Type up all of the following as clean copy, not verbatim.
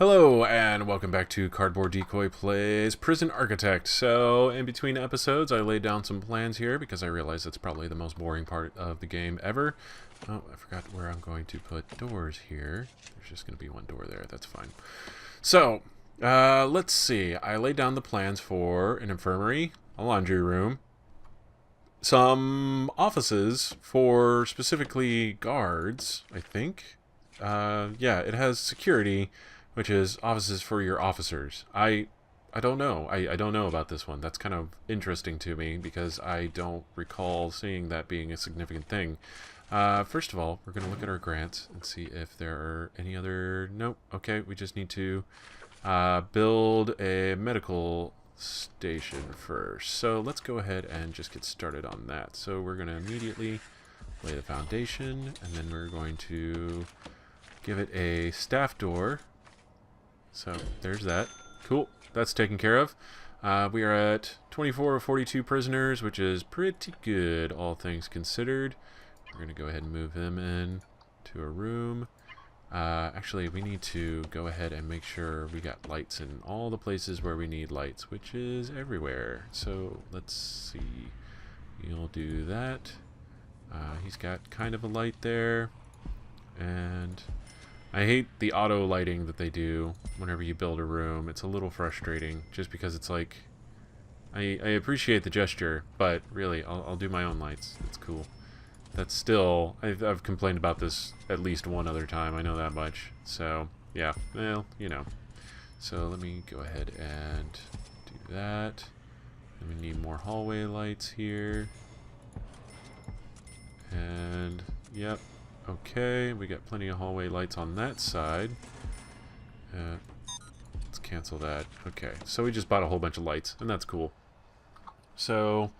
Hello, and welcome back to Cardboard Decoy Plays Prison Architect. So, in between episodes, I laid down some plans here because I realized it's probably the most boring part of the game ever. Oh, I forgot where I'm going to put doors here. There's just going to be one door there. That's fine. So, let's see. I laid down the plans for an infirmary, a laundry room, some offices for specifically guards, I think. Yeah, it has security, which is offices for your officers. I don't know. I don't know about this one. That's kind of interesting to me because I don't recall seeing that being a significant thing. First of all, we're going to look at our grants and see if there are any other... Nope. Okay, we just need to build a medical station first. So let's go ahead and just get started on that. So we're going to immediately lay the foundation, and then we're going to give it a staff door. So there's that. Cool. That's taken care of. We are at 24 of 42 prisoners, which is pretty good, all things considered. We're going to go ahead and move them in to a room. Actually, we need to go ahead and make sure we got lights in all the places where we need lights, which is everywhere. So let's see. You'll do that. He's got kind of a light there. And I hate the auto lighting that they do whenever you build a room. It's a little frustrating just because it's like, I appreciate the gesture, but really, I'll do my own lights. It's cool. That's still, I've complained about this at least one other time. I know that much. So, yeah, well, you know. So let me go ahead and do that. And we need more hallway lights here. And, yep. Okay, we got plenty of hallway lights on that side. Let's cancel that. Okay, so we just bought a whole bunch of lights, and that's cool. So,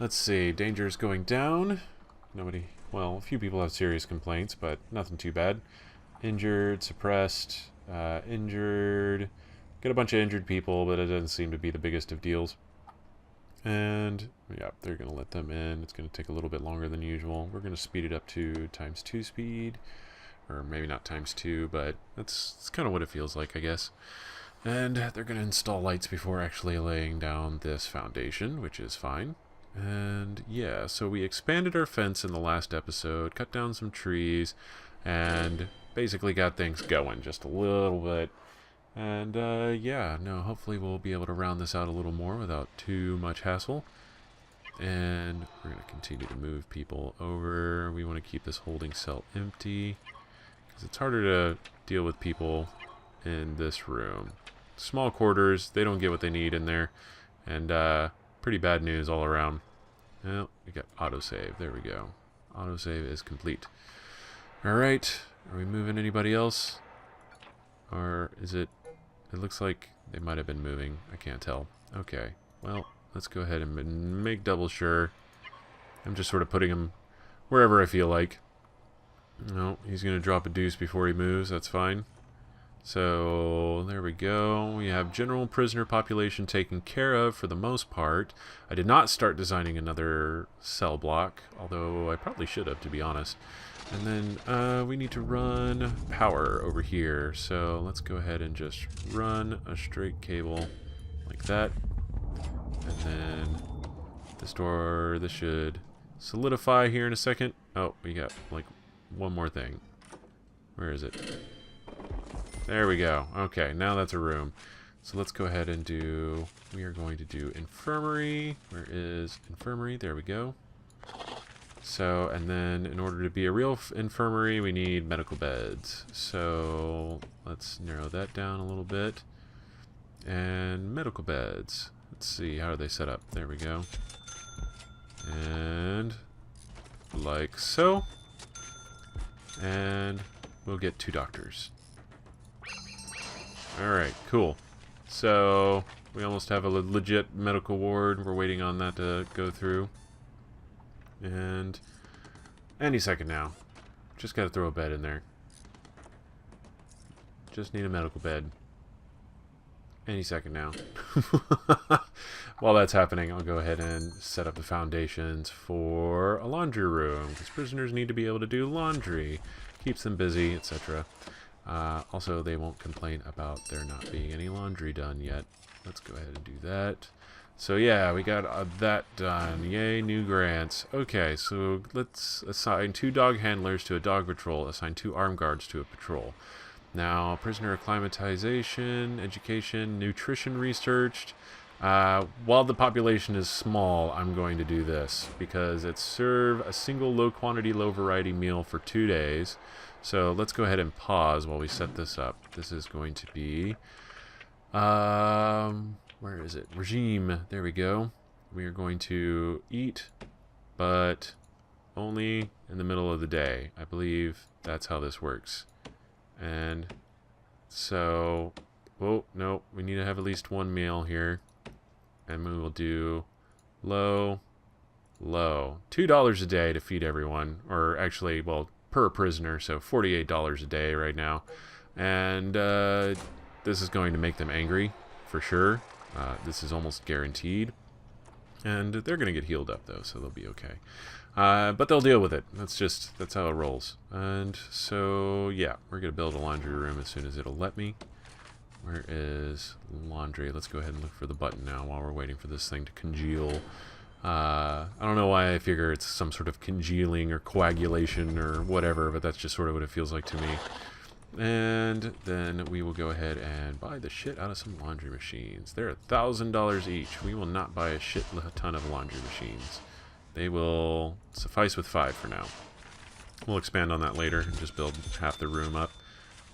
let's see. Danger is going down. Nobody... Well, a few people have serious complaints, but nothing too bad. Injured, suppressed, injured. Got a bunch of injured people, but it doesn't seem to be the biggest of deals. And, yeah, they're going to let them in. It's going to take a little bit longer than usual. We're going to speed it up to ×2 speed. Or maybe not ×2, but that's kind of what it feels like, I guess. And they're going to install lights before actually laying down this foundation, which is fine. And, yeah, so we expanded our fence in the last episode, cut down some trees, and basically got things going just a little bit. And, yeah, no, hopefully we'll be able to round this out a little more without too much hassle. And we're going to continue to move people over. We want to keep this holding cell empty, because it's harder to deal with people in this room. Small quarters, they don't get what they need in there. And, pretty bad news all around. Well, we got autosave. There we go. Autosave is complete. Alright, are we moving anybody else? Or is it... It looks like they might have been moving. I can't tell. Okay. Well, let's go ahead and make double sure. I'm just sort of putting him wherever I feel like. No, he's going to drop a deuce before he moves. That's fine. So, there we go. We have general prisoner population taken care of for the most part. I did not start designing another cell block, although I probably should have, to be honest. And then we need to run power over here. So let's go ahead and just run a straight cable like that. And then this door, this should solidify here in a second. Oh, we got like one more thing. Where is it? There we go. Okay, now that's a room. So let's go ahead and do... We are going to do infirmary. Where is infirmary? There we go. So, and then in order to be a real infirmary, we need medical beds. So, let's narrow that down a little bit. And medical beds. Let's see, how are they set up? There we go. And like so. And we'll get 2 doctors. Alright, cool. So, we almost have a legit medical ward. We're waiting on that to go through. And any second now. Just gotta throw a bed in there. Just need a medical bed. Any second now. While that's happening, I'll go ahead and set up the foundations for a laundry room, because prisoners need to be able to do laundry. Keeps them busy, etc. Also, they won't complain about there not being any laundry done yet. Let's go ahead and do that. So yeah, we got that done. Yay, new grants. Okay, so let's assign 2 dog handlers to a dog patrol, assign 2 armed guards to a patrol. Now, prisoner acclimatization, education, nutrition researched. While the population is small, I'm going to do this because it's serve a single low quantity, low variety meal for 2 days. So let's go ahead and pause while we set this up. This is going to be, where is it? Regime. There we go. We are going to eat, but only in the middle of the day. I believe that's how this works. And so, oh, no, we need to have at least 1 meal here. And we will do low, low. $2 a day to feed everyone. Or actually, well, per prisoner, so $48 a day right now. And this is going to make them angry, for sure. This is almost guaranteed. And they're going to get healed up, though, so they'll be okay. But they'll deal with it. That's how it rolls. And so, yeah, we're going to build a laundry room as soon as it'll let me. Where is laundry? Let's go ahead and look for the button now while we're waiting for this thing to congeal. I don't know why I figure it's some sort of congealing or coagulation or whatever, but that's just sort of what it feels like to me. And then we will go ahead and buy the shit out of some laundry machines. They're $1,000 each. We will not buy a shit ton of laundry machines. They will suffice with 5 for now. We'll expand on that later and just build half the room up.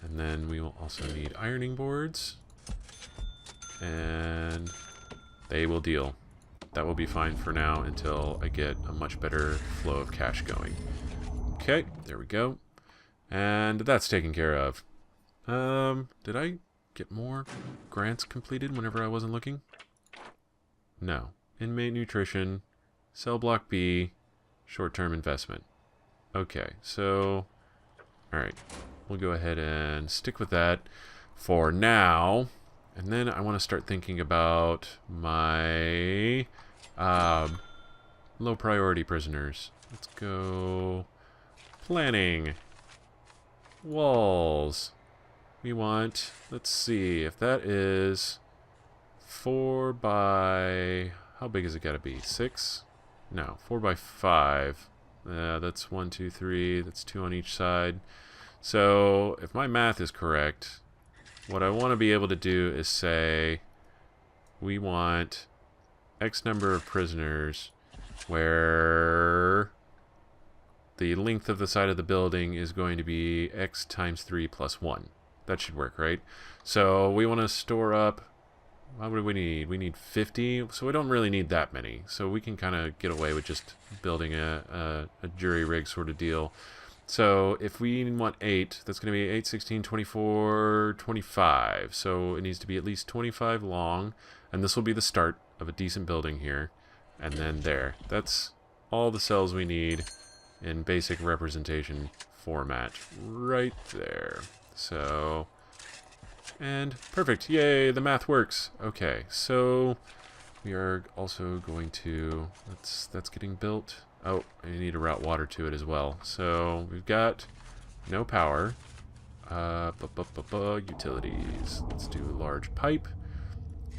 And then we will also need ironing boards. And they will deal. That will be fine for now until I get a much better flow of cash going. Okay, there we go. And that's taken care of. Did I get more grants completed whenever I wasn't looking? No. Inmate nutrition, cell block B, short-term investment. Okay, so, alright. We'll go ahead and stick with that for now. And then I want to start thinking about my low priority prisoners. Let's go planning. Walls. We want, let's see, if that is 4 by, how big is it got to be? 6? No, 4 by 5. That's 1, 2, 3. That's 2 on each side. So, if my math is correct, what I want to be able to do is say we want X number of prisoners where the length of the side of the building is going to be X times 3 plus 1. That should work, right? So we want to store up, what do we need? We need 50, so we don't really need that many. So we can kind of get away with just building a jury rig sort of deal. So if we want 8, that's going to be 8, 16, 24, 25. So it needs to be at least 25 long. And this will be the start of a decent building here. And then there. That's all the cells we need in basic representation format. Right there. So, and perfect. Yay, the math works. Okay, so we are also going to, that's getting built. Oh, I need to route water to it as well. So we've got no power. Utilities. Let's do a large pipe.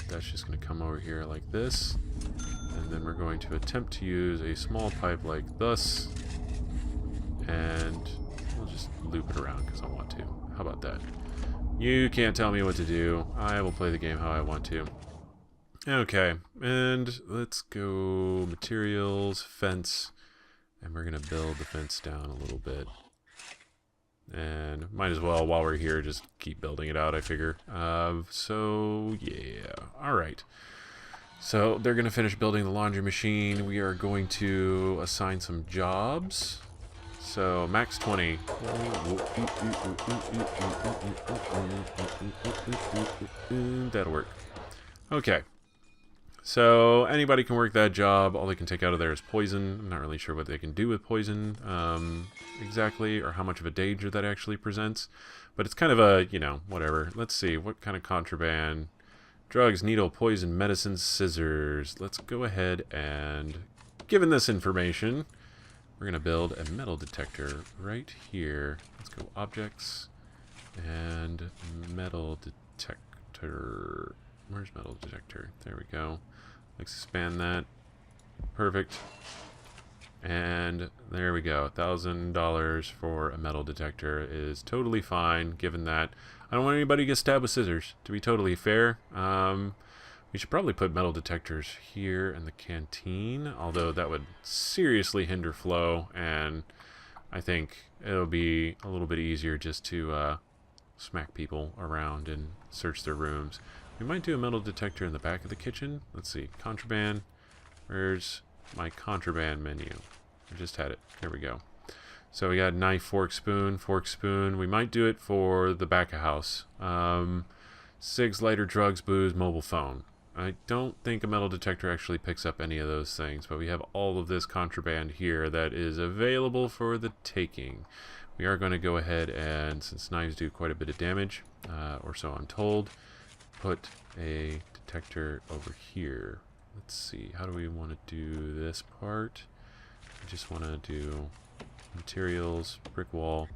That's just going to come over here like this. And then we're going to attempt to use a small pipe like this. And we'll just loop it around because I want to. How about that? You can't tell me what to do. I will play the game how I want to. Okay, and let's go materials, fence, and we're going to build the fence down a little bit. And might as well, while we're here, just keep building it out, I figure. So, yeah. Alright. So, they're going to finish building the laundry machine. We are going to assign some jobs. So, max 20. That'll work. Okay. So, anybody can work that job. All they can take out of there is poison. I'm not really sure what they can do with poison exactly, or how much of a danger that actually presents. But it's kind of a, you know, whatever. Let's see. What kind of contraband? Drugs, needle, poison, medicine, scissors. Let's go ahead and, given this information, we're going to build a metal detector right here. Let's go objects, And metal detector. Where's metal detector? There we go. Let's expand that. Perfect. And there we go. $1,000 for a metal detector is totally fine, given that I don't want anybody to get stabbed with scissors, to be totally fair. We should probably put metal detectors here in the canteen, although that would seriously hinder flow, and I think it'll be a little bit easier just to smack people around and search their rooms. We might do a metal detector in the back of the kitchen. Let's see. Contraband. Where's my contraband menu? I just had it. There we go. So we got knife, fork, spoon, fork, spoon. We might do it for the back of house. Cigs, lighter, drugs, booze, mobile phone. I don't think a metal detector actually picks up any of those things, but we have all of this contraband here that is available for the taking. We are going to go ahead and, since knives do quite a bit of damage, or so I'm told, put a detector over here. Let's see, how do we want to do this part? I just want to do materials, brick wall.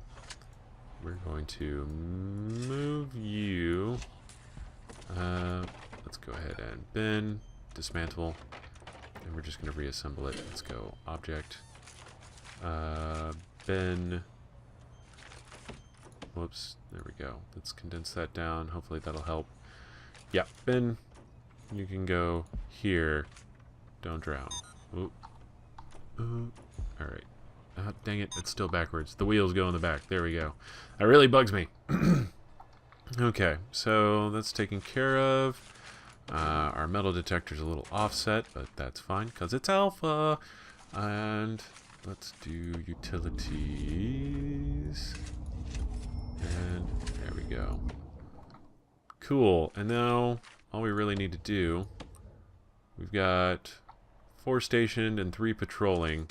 We're going to move you. Let's go ahead and bin, dismantle, and we're just going to reassemble it. Let's go object, bin. Whoops, there we go. Let's condense that down. Hopefully that'll help. Yeah, bin. You can go here. Don't drown. Ooh. Ooh. Alright. Dang it, it's still backwards. The wheels go in the back. There we go. That really bugs me. Okay, so that's taken care of. Our metal detector's a little offset, but that's fine because it's alpha. And let's do utilities. And there we go. Cool. And now all we really need to do, we've got 4 stationed and 3 patrolling.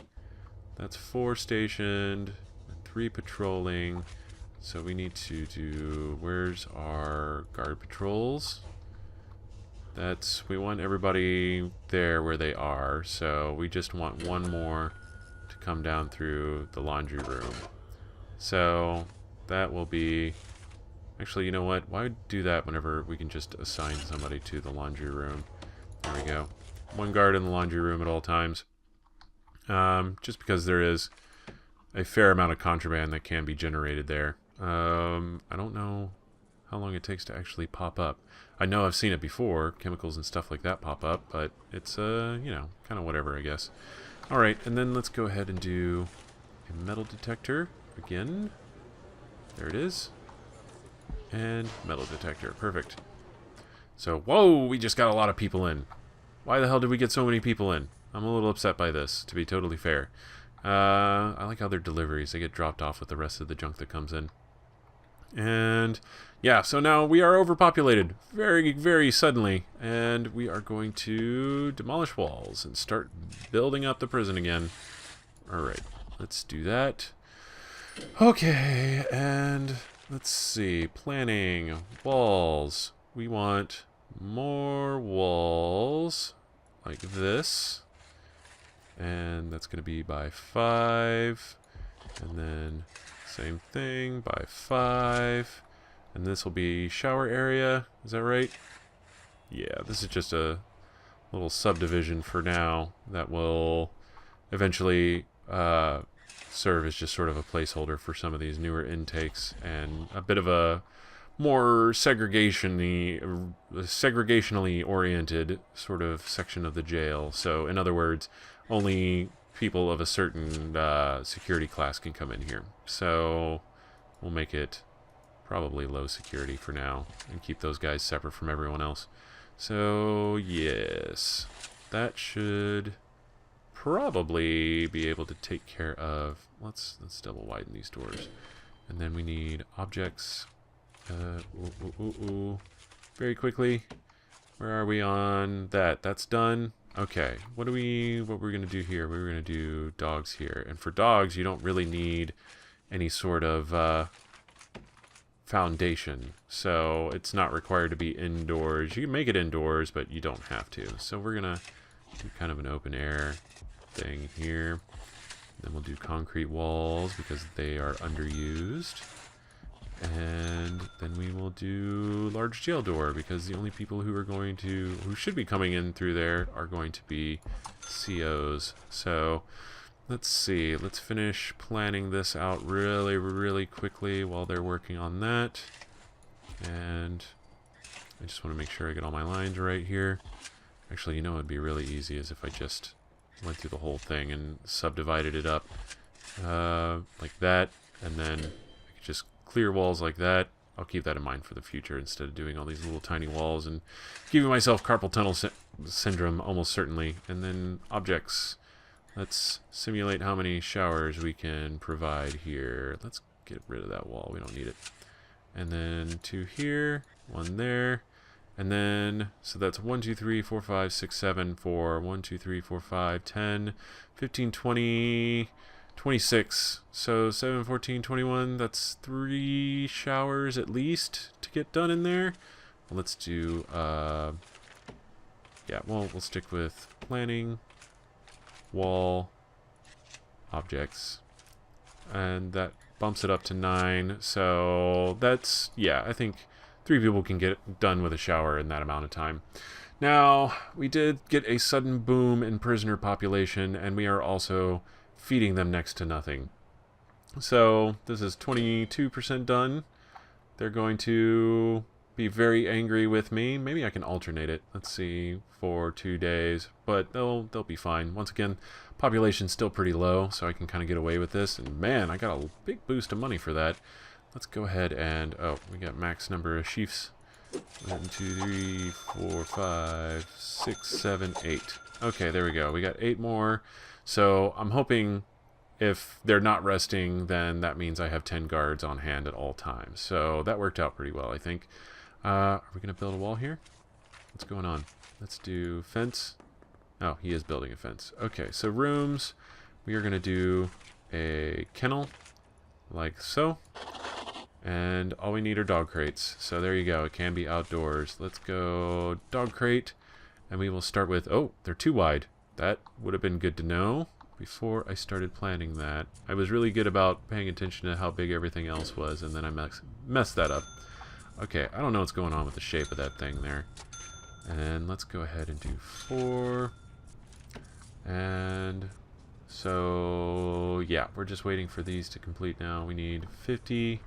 That's 4 stationed and 3 patrolling. So we need to do, where's our guard patrols? We want everybody there where they are, so we just want one more to come down through the laundry room. So that will be, actually, you know what? Why do that whenever we can just assign somebody to the laundry room? There we go. 1 guard in the laundry room at all times. Just because there is a fair amount of contraband that can be generated there. I don't know how long it takes to actually pop up. I know I've seen it before, chemicals and stuff like that pop up, but it's, you know, kind of whatever, I guess. Alright, and then let's go ahead and do a metal detector again. There it is. And metal detector. Perfect. So, whoa, we just got a lot of people in. Why the hell did we get so many people in? I'm a little upset by this, to be totally fair. I like how their deliveries, they get dropped off with the rest of the junk that comes in. And yeah, so now we are overpopulated very, very suddenly, and we are going to demolish walls and start building up the prison again. Alright, let's do that. Okay, and let's see, planning, walls. We want more walls like this, and that's going to be by 5, and then same thing by 5, and this will be shower area. Is that right? Yeah, this is just a little subdivision for now that will eventually serve as just sort of a placeholder for some of these newer intakes and a bit of a more segregationally oriented sort of section of the jail. So in other words, only people of a certain security class can come in here. So we'll make it probably low security for now and keep those guys separate from everyone else. So yes, that should probably be able to take care of. Let's double widen these doors, and then we need objects. Very quickly. Where are we on that? That's done. Okay, what we're gonna do here? We're gonna do dogs here, and for dogs, you don't really need any sort of foundation, so it's not required to be indoors. You can make it indoors, but you don't have to. So we're gonna do kind of an open air thing here. Then we'll do concrete walls because they are underused. And then we will do large jail door, because the only people who should be coming in through there are going to be COs. So let's see. Let's finish planning this out really, really quickly while they're working on that. And I just want to make sure I get all my lines right here. Actually, you know what would be really easy is if I just went through the whole thing and subdivided it up like that, and then I could just clear walls like that. I'll keep that in mind for the future instead of doing all these little tiny walls and giving myself carpal tunnel syndrome almost certainly. And then objects. Let's simulate how many showers we can provide here. Let's get rid of that wall. We don't need it. And then 2 here, 1 there. And then, so that's 1, 2, 3, 4, 5, 6, 7, 4, 1, 2, 3, 4, 5, 10, 15, 20, 26. So 7, 14, 21, that's 3 showers at least to get done in there. Let's do, yeah, well, we'll stick with planning, wall, objects, and that bumps it up to 9. So that's, yeah, I think 3 people can get done with a shower in that amount of time. Now, we did get a sudden boom in prisoner population, and we are also feeding them next to nothing. So this is 22% done. They're going to be very angry with me. Maybe I can alternate it. Let's see, for 2 days, but they'll be fine. Once again, population's still pretty low, so I can kind of get away with this. And man, I got a big boost of money for that. Let's go ahead and, oh, we got max number of sheafs. 1, 2, 3, 4, 5, 6, 7, 8. Okay, there we go. We got 8 more. So I'm hoping if they're not resting, then that means I have 10 guards on hand at all times. So that worked out pretty well, I think. Are we going to build a wall here? What's going on? Let's do fence. Oh, he is building a fence. Okay, so rooms. We are going to do a kennel, like so. And all we need are dog crates. So there you go. It can be outdoors. Let's go dog crate. And we will start with... Oh, they're too wide. That would have been good to know before I started planning that. I was really good about paying attention to how big everything else was, and then I messed that up. Okay, I don't know what's going on with the shape of that thing there. And let's go ahead and do 4. And so, yeah, we're just waiting for these to complete now. We need 50.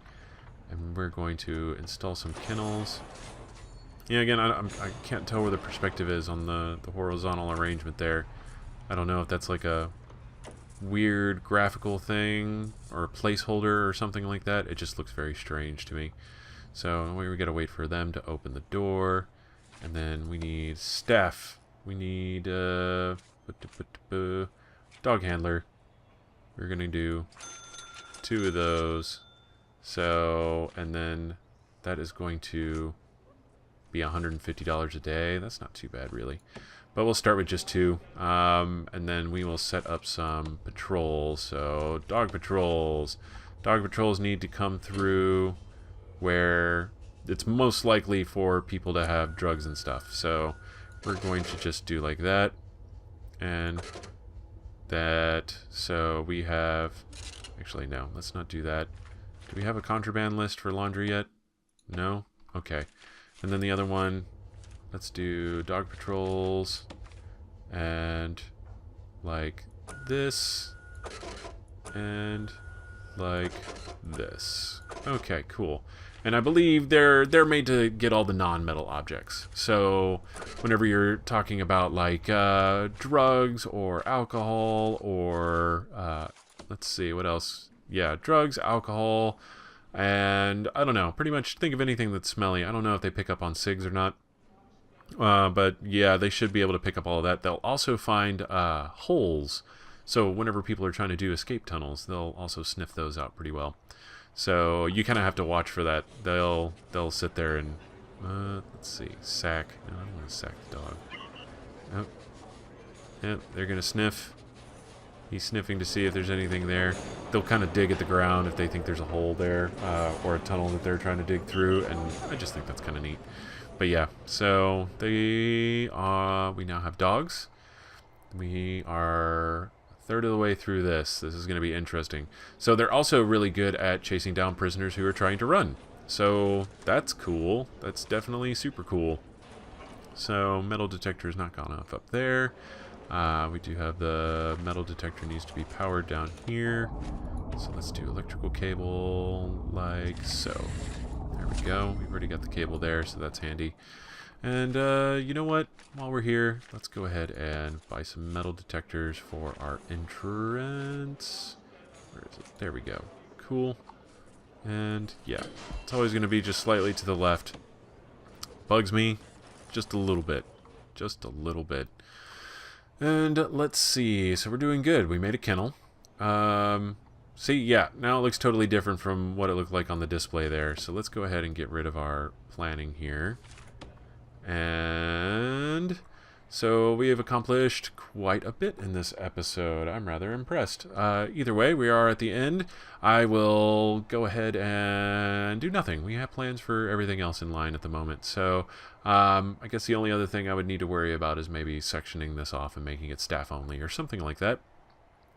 And we're going to install some kennels. Yeah, again, I can't tell where the perspective is on the horizontal arrangement there. I don't know if that's like a weird graphical thing or a placeholder or something like that. It just looks very strange to me. So we gotta wait for them to open the door. And then we need staff. We need dog handler. We're gonna do 2 of those. So, and then that is going to be $150 a day. That's not too bad, really. But we'll start with just 2. And then we will set up some patrols. So, dog patrols. Dog patrols need to come through where it's most likely for people to have drugs and stuff. So, we're going to just do like that. And that. So, we have... Actually, no. Let's not do that. Do we have a contraband list for laundry yet? No? Okay. And then the other one, let's do dog patrols and like this and like this. Okay, cool. And I believe they're made to get all the non-metal objects. So whenever you're talking about like drugs or alcohol or let's see, what else? Yeah, drugs, alcohol, and I don't know. Pretty much think of anything that's smelly. I don't know if they pick up on cigs or not. But yeah, they should be able to pick up all of that. They'll also find holes. So whenever people are trying to do escape tunnels, they'll also sniff those out pretty well. So you kind of have to watch for that. They'll sit there and let's see, sack. No, I don't want to sack the dog. Oh, yep, they're gonna sniff. He's sniffing to see if there's anything there. They'll kind of dig at the ground if they think there's a hole there or a tunnel that they're trying to dig through, and I just think that's kind of neat. But yeah, so we now have dogs. We are a third of the way through this. This is going to be interesting. So they're also really good at chasing down prisoners who are trying to run. So that's cool. That's definitely super cool. So metal detector is not gone off up there. We do have the metal detector needs to be powered down here. So let's do electrical cable like so. There we go. We've already got the cable there, so that's handy. And you know what? While we're here, let's go ahead and buy some metal detectors for our entrance. Where is it? There we go. Cool. And yeah, it's always going to be just slightly to the left. Bugs me just a little bit. Just a little bit. And let's see. So we're doing good. We made a kennel. See, yeah, now it looks totally different from what it looked like on the display there. So let's go ahead and get rid of our planning here. And so we have accomplished quite a bit in this episode. I'm rather impressed. Either way, we are at the end. I will go ahead and do nothing. We have plans for everything else in line at the moment. So I guess the only other thing I would need to worry about is maybe sectioning this off and making it staff only or something like that.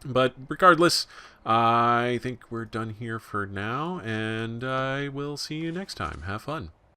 But regardless, I think we're done here for now, and I will see you next time. Have fun.